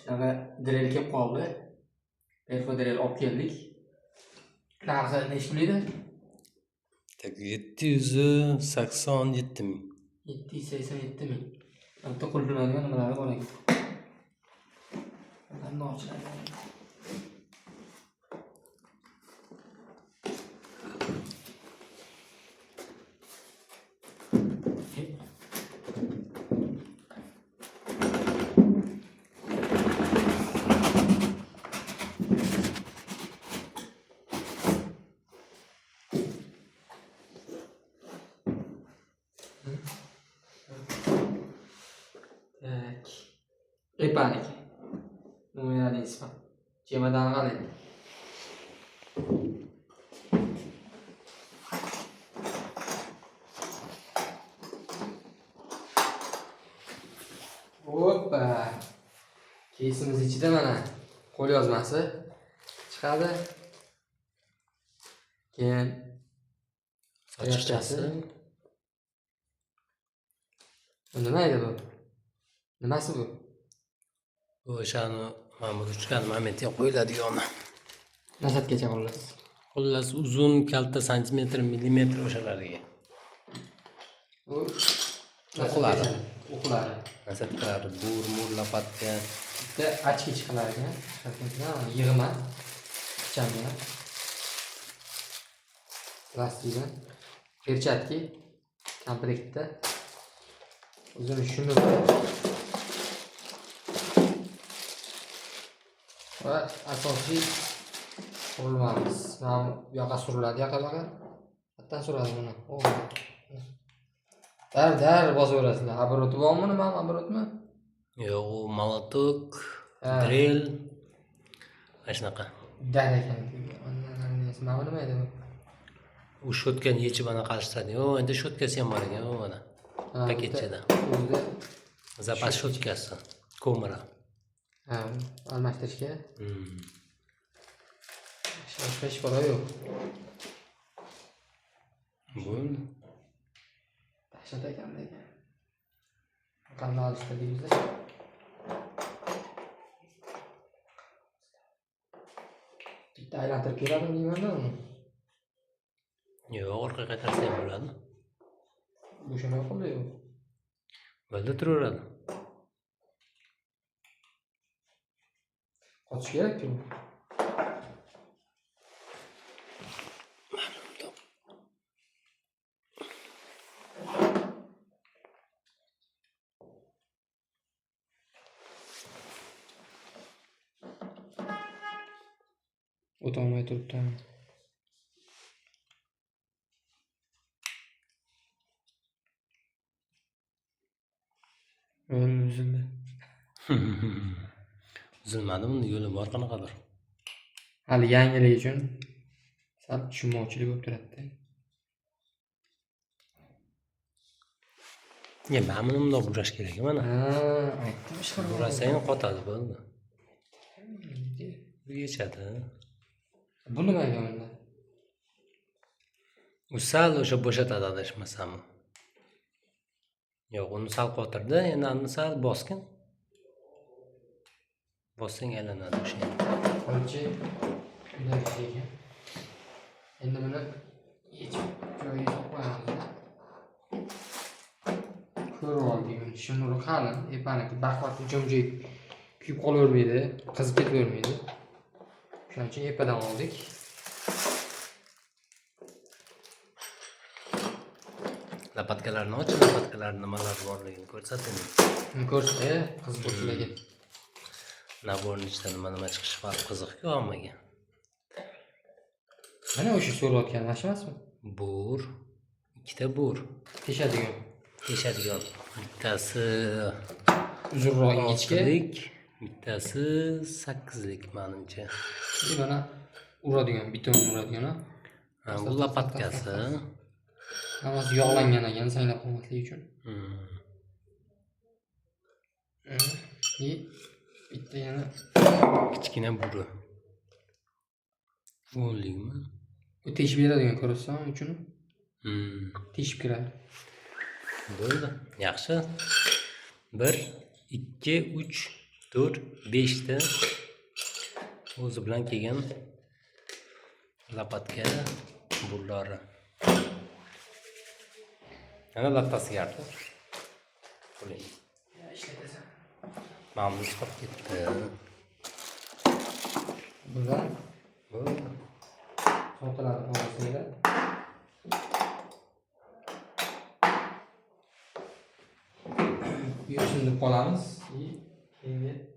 Shunaqa drill kelib qoldi. Perfodrel olib keldik. Narxi necha pul edi? 787 ming. 787 ming. Bitta qo'llanadigan nimalari bor ekan. Qanday ochiladi? Tak. Epanik. Numarali ismi. Chemadan qalay. Hoppa. Keysimiz ichida mana qo'l yozmasi chiqadi. Keyin sochiqchasi. Nima edi bu? Nimasi bu? Bu o'shani mana bu ruchkani momentga qo'yiladigan. Nasatgacha xullas. Xullas uzun kalta santimetr, millimetr o'shalarga. Bu o'qlari. O'qlari. Nasatklar, bur, lapatka. Bitta ochki chiqalar ekan. Yig'ma. Pichamga. Plastikdan. Perchatki komplektda. O'zini shuni va asosiy qurilmamiz. Mana bu yoqqa suriladi, yoqalarga. Hattan suriladi buni. Dar bozaverasizlar. Obroti bormi, nima obrotmi? Yo'q, u molotok, drill. Mana shunaqa. Dar ekan. Nima edi bu? U shotkani yechib ana qilishadi. Yo'q, endi shotkasi ham bor ekan, mana. Paketchada. O'zida zapas shotkasi, ko'mira. Ha, almashtirishga. Hech bora yo'q. Bo'ldi. Dahshat ekan lekin. Qanday olishdi deymiz. Bitta aylantirib keladimi deymanda uni? Yo'q, orqa qaytarsa ham bo'ladi. Bo'shamay qoldi-yu. Bo'ldi, turaveradi. Qotish kerak-ku. O'tolmay turibdi. Uzildi. Uzilmadi, bunda yo'li bor qanaqadir. Hali yangilik uchun sal tushunmovchilik bo'lib turadi. Mana buni bundoq burash kerak, mana. Aytdim ishqilib. Burasang qotadi, bo'ldi. Bu yechadi. Bu nimaga unda? U sal o'sha bo'shatadi adashmasam. Yo'q, uni sal qotirdi, endi uni sal bosgin. Bossang aylanadi o'sha. Qo'lchi ekan. Endi buni yechib joyiga qo'yamiz. Ko'rib oldik buni. Shimri qalin, epaniki baqvat jimjit kuyib qolavermaydi, qizib ketavermaydi. Shuning uchun epadan oldik. Lapatkalarni och, lapatkalar nimalar borligini ko'rsating. Ko'rsatdi, qiz bo'lsalarga. Naborning ichidan nima chiqishi bor, qiziq-ku hammaga. Mana o'sha so'rayotgan mashinasimi? Bur, ikkita bur. Teshadigan. Bittasi uzunroq ingichka, bittasi 8lik menimcha. Mana uradigan, biton uradigan. Bu lapatkasi. Hammasi yog'langan ekan, sanglab qolmaslik uchun. Bitta yana kichkina buri. Bo'ldingmi? Bu teshib beradigan ko'rasam uchun. Teshib kiradi. Bo'ldi. Yaxshi. 1, 2, 3, 4, 5 ta o'zi bilan kelgan lopatka bullari. Ana lattasi yardi. Qo'ling. ishlatasan. Mamnun chiqib ketdi. Bular Bu sotiladi xolasingda. Yursin deb qolamiz. Endi